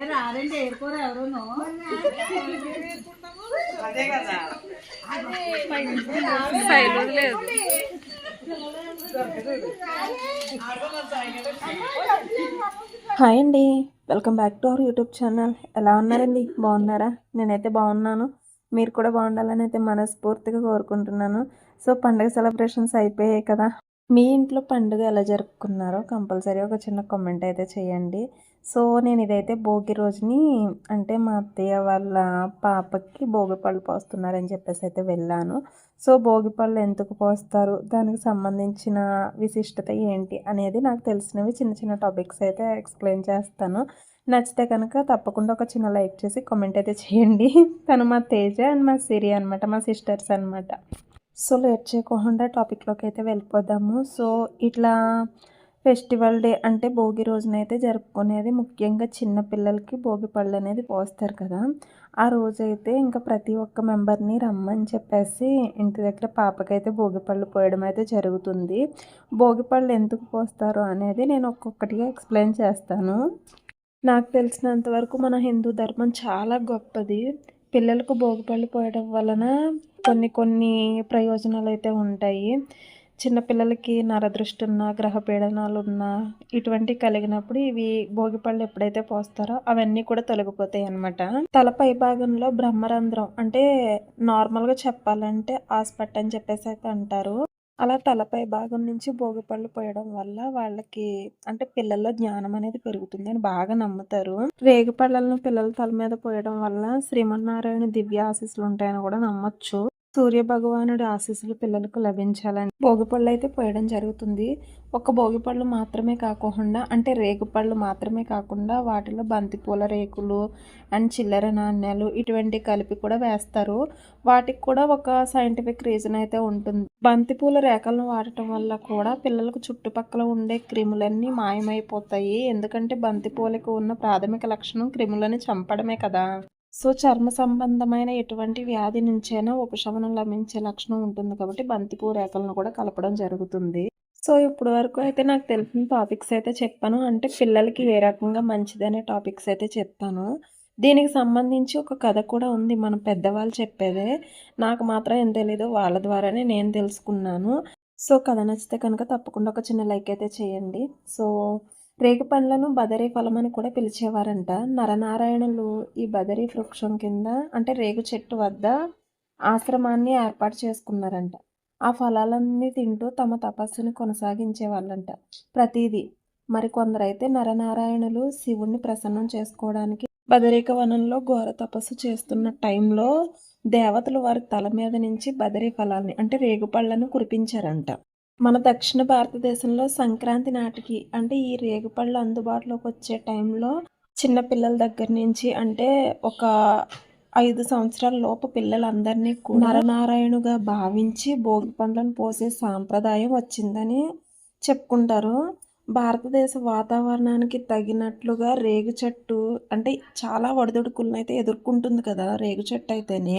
రారండి ఏరుకోరు ఎవరును అదే కదా హాయ్ అండి, welcome back to our YouTube channel. ఎలా ఉన్నారండి? బాగున్నారా? నేనైతే బాగున్నాను. మీరు కూడా బాగుండాలని అయితే మనస్ఫూర్తిగా కోరుకుంటున్నాను. సో పండుగ సెలబ్రేషన్స్ అయిపోయాయి కదా. మీ ఇంట్లో పండుగ ఎలా జరుపుకున్నారో కంపల్సరీ ఒక చిన్న కామెంట్ అయితే చేయండి. సో నేను ఇదైతే భోగి రోజుని అంటే మా అత్తయ్య వాళ్ళ పాపకి భోగి పళ్ళు పోస్తున్నారని చెప్పేసి అయితే వెళ్ళాను. సో భోగి పళ్ళు ఎందుకు పోస్తారు, దానికి సంబంధించిన విశిష్టత ఏంటి అనేది నాకు తెలిసినవి చిన్న చిన్న టాపిక్స్ అయితే ఎక్స్ప్లెయిన్ చేస్తాను. నచ్చితే కనుక తప్పకుండా ఒక చిన్న లైక్ చేసి కామెంట్ అయితే చేయండి. తను మా తేజ అండ్ మా సిరి అనమాట, మా సిస్టర్స్ అనమాట. సో లేట్ చేయకుండా టాపిక్లోకి అయితే వెళ్ళిపోదాము. సో ఇట్లా ఫెస్టివల్ డే అంటే భోగి రోజునైతే జరుపుకునేది ముఖ్యంగా చిన్న పిల్లలకి భోగి పళ్ళు అనేది పోస్తారు కదా. ఆ రోజైతే ఇంకా ప్రతి ఒక్క మెంబర్ని రమ్మని చెప్పేసి ఇంటి దగ్గర పాపకైతే భోగి పళ్ళు పోయడం అయితే జరుగుతుంది. భోగి పళ్ళు ఎందుకు పోస్తారు అనేది నేను ఒక్కొక్కటిగా ఎక్స్ప్లెయిన్ చేస్తాను. నాకు తెలిసినంత వరకు మన హిందూ ధర్మం చాలా గొప్పది. పిల్లలకు భోగిపళ్ళు పోయడం వలన కొన్ని ప్రయోజనాలు అయితే ఉంటాయి. చిన్నపిల్లలకి నరదృష్టి ఉన్నా, గ్రహపీడనాలు ఉన్నా ఇటువంటి కలిగినప్పుడు ఇవి భోగిపళ్ళు ఎప్పుడైతే పోస్తారో అవన్నీ కూడా తొలగిపోతాయి అన్నమాట. తలపై భాగంలో బ్రహ్మరంధ్రం అంటే నార్మల్గా చెప్పాలంటే ఆస్పట్ అని చెప్పేసి అయితే అంటారు. అలా తలపై భాగం నుంచి భోగిపళ్ళు పోయడం వల్ల వాళ్ళకి అంటే పిల్లల్లో జ్ఞానం అనేది పెరుగుతుంది అని బాగా నమ్ముతారు. రేగిపళ్ళను పిల్లల తల మీద పోయడం వల్ల శ్రీమన్నారాయణ దివ్య ఆశీస్సులు ఉంటాయని కూడా నమ్మొచ్చు. సూర్య భగవానుడి ఆశీస్సులు పిల్లలకు లభించాలని భోగిపళ్ళు అయితే పోయడం జరుగుతుంది. ఒక భోగిపళ్ళు మాత్రమే కాకుండా అంటే రేగుపళ్ళు మాత్రమే కాకుండా వాటిలో బంతిపూల రేకులు అండ్ చిల్లర నాణ్యాలు ఇటువంటి కలిపి కూడా వేస్తారు. వాటికి కూడా ఒక సైంటిఫిక్ రీజన్ అయితే ఉంటుంది. బంతిపూల రేకలను వాడటం వల్ల కూడా పిల్లలకు చుట్టుపక్కల ఉండే క్రిములన్నీ మాయమైపోతాయి. ఎందుకంటే బంతిపూలకు ఉన్న ప్రాథమిక లక్షణం క్రిములను చంపడమే కదా. సో చర్మ సంబంధమైన ఎటువంటి వ్యాధి నుంచైనా ఉపశమనం లభించే లక్షణం ఉంటుంది కాబట్టి బంతిపూ రేకలను కూడా కలపడం జరుగుతుంది. సో ఇప్పుడు వరకు అయితే నాకు తెలిసిన టాపిక్స్ అయితే చెప్పాను. అంటే పిల్లలకి ఏ రకంగా మంచిదనే టాపిక్స్ అయితే చెప్పాను. దీనికి సంబంధించి ఒక కథ కూడా ఉంది, మన పెద్దవాళ్ళు చెప్పేదే. నాకు మాత్రం ఏం తెలీదు, వాళ్ళ ద్వారానే నేను తెలుసుకున్నాను. సో కథ నచ్చితే కనుక తప్పకుండా ఒక చిన్న లైక్ అయితే చేయండి. సో రేగు పండ్లను బదరీ ఫలం అని కూడా పిలిచేవారంట. నరనారాయణులు ఈ బదరీ వృక్షం కింద అంటే రేగు చెట్టు వద్ద ఆశ్రమాన్ని ఏర్పాటు చేసుకున్నారంట. ఆ ఫలాలన్నీ తింటూ తమ తపస్సుని కొనసాగించేవాళ్ళంట ప్రతిదీ. మరికొందరైతే నరనారాయణులు శివుణ్ణి ప్రసన్నం చేసుకోవడానికి బదరిక వనంలో ఘోర తపస్సు చేస్తున్న టైంలో దేవతలు వారి తల మీద నుంచి బదరీ ఫలాల్ని అంటే రేగుపళ్ళను కురిపించారంట. మన దక్షిణ భారతదేశంలో సంక్రాంతి నాటికి అంటే ఈ రేగుపళ్ళు అందుబాటులోకి వచ్చే టైంలో చిన్నపిల్లల దగ్గర నుంచి అంటే ఒక 5 సంవత్సరాల లోపు పిల్లలందరినీ కూడా నరనారాయణుగా భావించి భోగి పండ్లను పోసే సాంప్రదాయం వచ్చిందని చెప్పుకుంటారు. భారతదేశ వాతావరణానికి తగినట్లుగా రేగు చెట్టు అంటే చాలా ఒడిదుడుకులను అయితే ఎదుర్కొంటుంది కదా రేగు చెట్టు అయితేనే.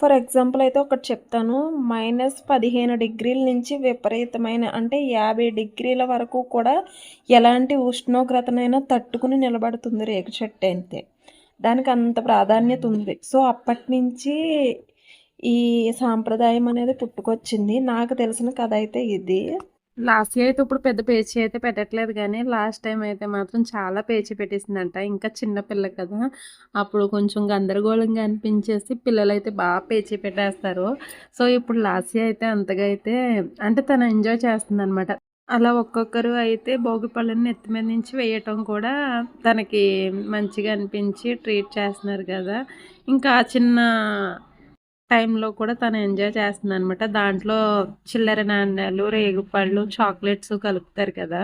ఫర్ ఎగ్జాంపుల్ అయితే ఒకటి చెప్తాను. -15 డిగ్రీల నుంచి విపరీతమైన అంటే 50 డిగ్రీల వరకు కూడా ఎలాంటి ఉష్ణోగ్రతనైనా తట్టుకుని నిలబడుతుంది రేగు చెట్టు అయితే. దానికి అంత ప్రాధాన్యత ఉంది. సో అప్పటి నుంచి ఈ సాంప్రదాయం అనేది పుట్టుకొచ్చింది. నాకు తెలిసిన కథ అయితే ఇది. లాస్ట్ ఇయర్ అయితే ఇప్పుడు పెద్ద పేచీ అయితే పెట్టట్లేదు, కానీ లాస్ట్ టైం అయితే మాత్రం చాలా పేచీ పెట్టేసిందంట. ఇంకా చిన్న పిల్ల కదా, అప్పుడు కొంచెం గందరగోళంగా అనిపించేసి పిల్లలైతే బాగా పేచీ పెట్టేస్తారు. సో ఇప్పుడు లాస్ట్ ఇయర్ అయితే అంతగా అయితే అంటే తను ఎంజాయ్ చేస్తుంది అనమాట. అలా ఒక్కొక్కరు అయితే భోగి పళ్ళని నెత్తి మీద నుంచి వేయటం కూడా తనకి మంచిగా అనిపించి ట్రీట్ చేస్తున్నారు కదా. ఇంకా చిన్న టైంలో కూడా తను ఎంజాయ్ చేస్తుంది అనమాట. దాంట్లో చిల్లర నాణ్యాలు, రేగుపళ్ళు, చాక్లెట్స్ కలుపుతారు కదా,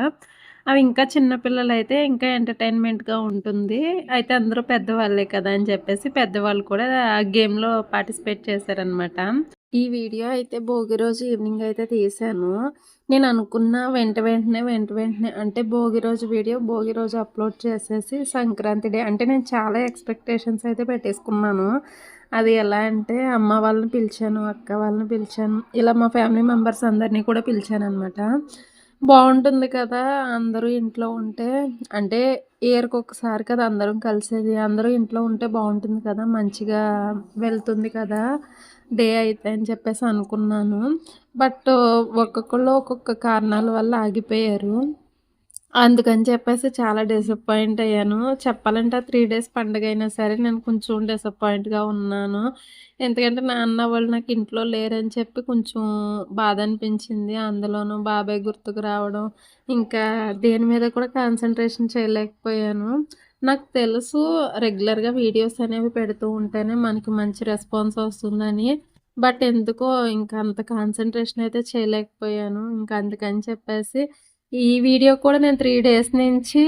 అవి ఇంకా చిన్నపిల్లలు అయితే ఇంకా ఎంటర్టైన్మెంట్గా ఉంటుంది. అయితే అందరూ పెద్దవాళ్ళే కదా అని చెప్పేసి పెద్దవాళ్ళు కూడా ఆ గేమ్లో పార్టిసిపేట్ చేశారనమాట. ఈ వీడియో అయితే భోగి రోజు ఈవినింగ్ అయితే తీసాను. నేను అనుకున్న వెంటనే అంటే భోగి రోజు వీడియో భోగి రోజు అప్లోడ్ చేసేసి సంక్రాంతి డే అంటే నేను చాలా ఎక్స్పెక్టేషన్స్ అయితే పెట్టేసుకున్నాను. అది ఎలా అంటే అమ్మ వాళ్ళని పిలిచాను, అక్క వాళ్ళని పిలిచాను, ఇలా మా ఫ్యామిలీ మెంబర్స్ అందరినీ కూడా పిలిచాను అనమాట. బావుంటుంది కదా! అందరూ ఇంట్లో ఉంటే. అంటే ఇయర్‌కొకసారి కదా అందరం కలిసేది. అందరూ ఇంట్లో ఉంటే బావుంటుంది కదా! మంచిగా వెళ్తుంది కదా! డే అయితే అని చెప్పేసి అనుకున్నాను. బట్ ఒక్కొక్కళ్ళు ఒక్కొక్క కారణాల వల్ల ఆగిపోయారు. అందుకని చెప్పేసి చాలా డిసప్పాయింట్ అయ్యాను. చెప్పాలంటే ఆ 3 డేస్ పండగైనా సరే నేను కొంచెం డిసప్పాయింట్‌గా ఉన్నాను. ఎందుకంటే నాన్న వాళ్ళు నాకు ఇంట్లో లేరని చెప్పి కొంచెం బాధ అనిపించింది. అందులోనూ బాబాయ్ గుర్తుకు రావడం, ఇంకా దేని మీద కూడా కాన్సంట్రేషన్ చేయలేకపోయాను. నాకు తెలుసు రెగ్యులర్‌గా వీడియోస్ అనేవి పెడుతూ ఉంటేనే మనకి మంచి రెస్పాన్స్ వస్తుందని. బట్ ఎందుకో ఇంకా అంత కాన్సంట్రేషన్ అయితే చేయలేకపోయాను. ఇంకా అందుకని చెప్పేసి ఈ వీడియో కూడా నేను 3 డేస్ నుంచి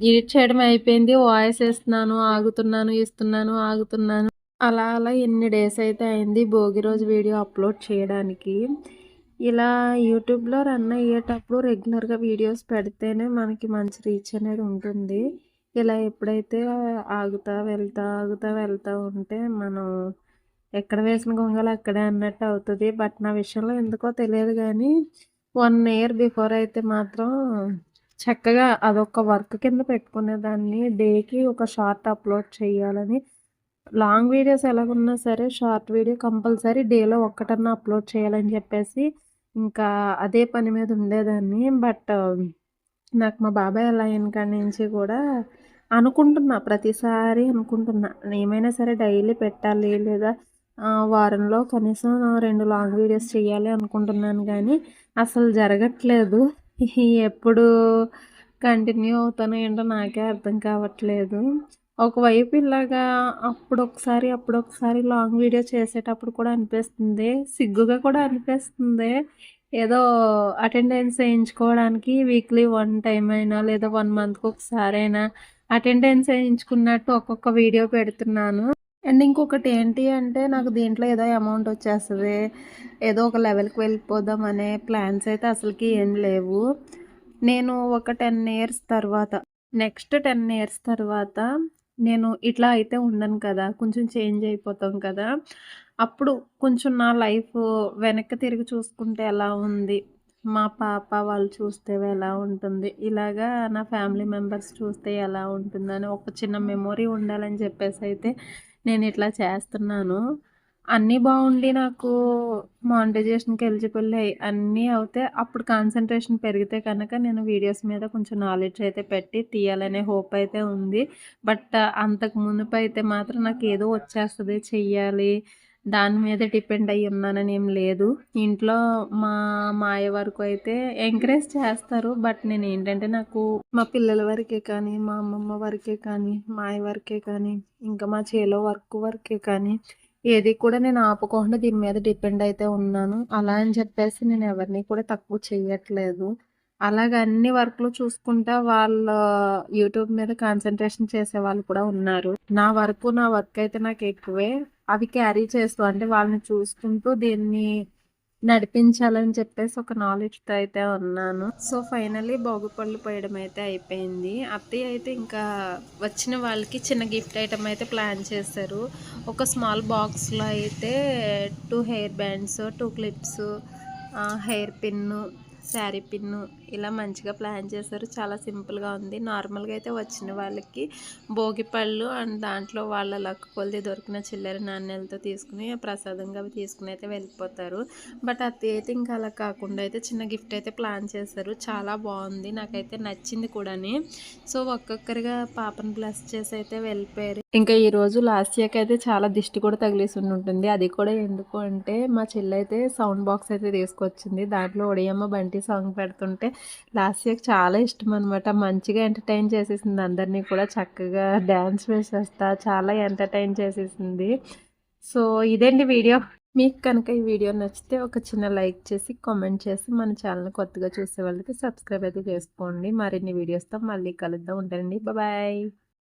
ఎడిట్ చేయడం అయిపోయింది. వాయిస్ ఇస్తున్నాను, ఆగుతున్నాను, ఇస్తున్నాను, ఆగుతున్నాను. అలా అలా ఎన్ని డేస్ అయితే అయింది భోగి రోజు వీడియో అప్‌లోడ్ చేయడానికి. ఇలా యూట్యూబ్‌లో రన్ అయ్యేటప్పుడు రెగ్యులర్‌గా వీడియోస్ పెడితేనే మనకి మంచి రీచ్ అనేది ఉంటుంది. ఇలా ఎప్పుడైతే ఆగుతా, వెళ్తా, ఆగుతా, వెళ్తా ఉంటే మనం ఎక్కడ వేసిన గొంగలు అక్కడే అన్నట్టు అవుతది. బట్ నా విషయంలో ఎందుకో తెలియదు గానీ 1 ఇయర్ బిఫోర్ అయితే మాత్రం చక్కగా అదొక వర్క్ కింద పెట్టుకునేదాన్ని. డేకి ఒక షార్ట్ అప్‌లోడ్ చేయాలని. లాంగ్ వీడియోస్ ఎలాగున్నా సరే షార్ట్ వీడియో కంపల్సరీ డేలో ఒక్కటన్నా అప్‌లోడ్ చేయాలని చెప్పేసి ఇంకా అదే పని మీద ఉండేదాన్ని. బట్ నాకు మా బాబాయ్ అలా అయిన కాడి నుంచి కూడా అనుకుంటున్నా, ప్రతిసారి అనుకుంటున్నా. ఏమైనా సరే డైలీ పెట్టాలి లేదా వారంలో కనీసం 2 లాంగ్ వీడియోస్ చేయాలి అనుకుంటున్నాను గానీ, అసలు జరగట్లేదు. ఎప్పుడు కంటిన్యూ అవుతానో ఏంటో నాకే అర్థం కావట్లేదు. ఒకవైపు ఇలాగా అప్పుడొకసారి, అప్పుడొకసారి లాంగ్ వీడియో చేసేటప్పుడు కూడా అనిపిస్తుంది. సిగ్గుగా కూడా అనిపిస్తుంది. ఏదో అటెండెన్స్ ఏయించుకోవడానికి వీక్లీ 1 టైమ్ అయినా లేదా 1 మంత్‌కి ఒకసారైనా అటెండెన్స్ ఏయించుకున్నట్టు ఒక్కొక్క వీడియో పెడుతున్నాను. అండ్ ఇంకొకటి ఏంటి అంటే నాకు దీంట్లో ఏదో అమౌంట్ వచ్చేస్తది. ఏదో ఒక లెవెల్‌కి వెళ్ళిపోదాం అనే ప్లాన్స్ అయితే అసలకి ఏం లేవు. నేను ఒక 10 ఇయర్స్ తర్వాత నెక్స్ట్ 10 ఇయర్స్ తర్వాత నేను ఇట్లా అయితే ఉండను కదా! కొంచెం చేంజ్ అయిపోతాం కదా! అప్పుడు కొంచెం నా లైఫ్ వెనక్కి తిరిగి చూసుకుంటే ఎలా ఉంది? మా పాప వాళ్ళు చూస్తే ఎలా ఉంటుంది? ఇలాగా నా ఫ్యామిలీ మెంబర్స్ చూస్తే ఎలా ఉంటుందని ఒక చిన్న మెమొరీ ఉండాలని చెప్పేసైతే నేనిట్లా చేస్తున్నాను. అన్నీ బావుండి నాకు మానిటైజేషన్‌కి ఎలిజిబుల్ అన్నీ అవుతే అప్పుడు కాన్సంట్రేషన్ పెరిగితే కనుక నేను వీడియోస్ మీద కొంచెం నాలెడ్జ్ అయితే పెట్టి తీయాలనే హోప్ అయితే ఉంది. బట్ అంతకు మునుపైతే మాత్రం నాకేదో వచ్చేస్తది చెయ్యాలి. దాని మీదే డిపెండ్ అయ్యి ఉన్నానని ఏం లేదు. ఇంట్లో మా మాయ వరకు అయితే ఎంకరేజ్ చేస్తారు. బట్ నేనేంటంటే నాకు మా పిల్లల వరకే కానీ, మా అమ్మమ్మ వరకే కానీ, మాయ వరకే కానీ, ఇంకా మా చేలో వరకే కానీ ఏది కూడా నేను ఆపకుండా దీని మీద డిపెండ్ అయితే ఉన్నాను. అలా అని చెప్పేసి నేను ఎవరిని కూడా తక్కువ చెయ్యట్లేదు. అలాగ అన్ని వర్క్‌లు చూసుకుంటా వాళ్ళ యూట్యూబ్ మీద కాన్సంట్రేషన్ చేసేవాళ్ళు కూడా ఉన్నారు. నా వర్క్ అయితే నాకు ఎక్కువే. అవి క్యారీ చేస్తూ అంటే వాళ్ళని చూసుకుంటూ దీన్ని నడిపించాలని చెప్పేసి ఒక నాలెడ్జ్‌తో అయితే ఉన్నాను. సో, ఫైనల్లీ భోగిపళ్ళు పోయడం అయితే అయిపోయింది. అత్తయ్య అయితే ఇంకా వచ్చిన వాళ్ళకి చిన్న గిఫ్ట్ ఐటెమ్ అయితే ప్లాన్ చేశారు. ఒక స్మాల్ బాక్స్‌లో అయితే 2 hair bands, 2 clips, hair pin, sari pin ఇలా మంచిగా ప్లాన్ చేశారు. చాలా సింపుల్‌గా ఉంది. నార్మల్‌గా అయితే వచ్చిన వాళ్ళకి భోగిపళ్ళు అండ్ దాంట్లో వాళ్ళ లక్ కొలిది దొరికిన చిల్లర నాణ్యాలతో తీసుకుని ప్రసాదంగా అవి తీసుకుని అయితే వెళ్ళిపోతారు. బట్ అత్తయ్య అయితే ఇంకా అలా కాకుండా అయితే చిన్న గిఫ్ట్ అయితే ప్లాన్ చేశారు. చాలా బాగుంది. నాకైతే నచ్చింది కూడాని. సో ఒక్కొక్కరిగా పాపను బ్లెస్ చేసి అయితే వెళ్ళిపోయారు. ఇంకా ఈరోజు లాస్యకి అయితే చాలా దిష్టి కూడా తగిలేసి ఉంటుంది. అది కూడా ఎందుకు అంటే మా చెల్లి అయితే సౌండ్ బాక్స్ అయితే తీసుకొచ్చింది. దాంట్లో ఒడియమ్మ బంటి సాంగ్ పెడుతుంటే లాస్యకి చాలా ఇష్టం అనమాట. మంచిగా ఎంటర్టైన్ చేసేసింది అందరినీ కూడా. చక్కగా డ్యాన్స్ వేసేస్తా చాలా ఎంటర్టైన్ చేసేసింది. సో ఇదేంటి వీడియో. మీకు కనుక ఈ వీడియో నచ్చితే ఒక చిన్న లైక్ చేసి కామెంట్ చేసి మన ఛానల్ కొత్తగా చూసే వాళ్ళకి సబ్స్క్రైబ్ అయితే చేసుకోండి. మరిన్ని వీడియోస్తో మళ్ళీ కలుద్దాం. ఉంటానండి. బాయ్.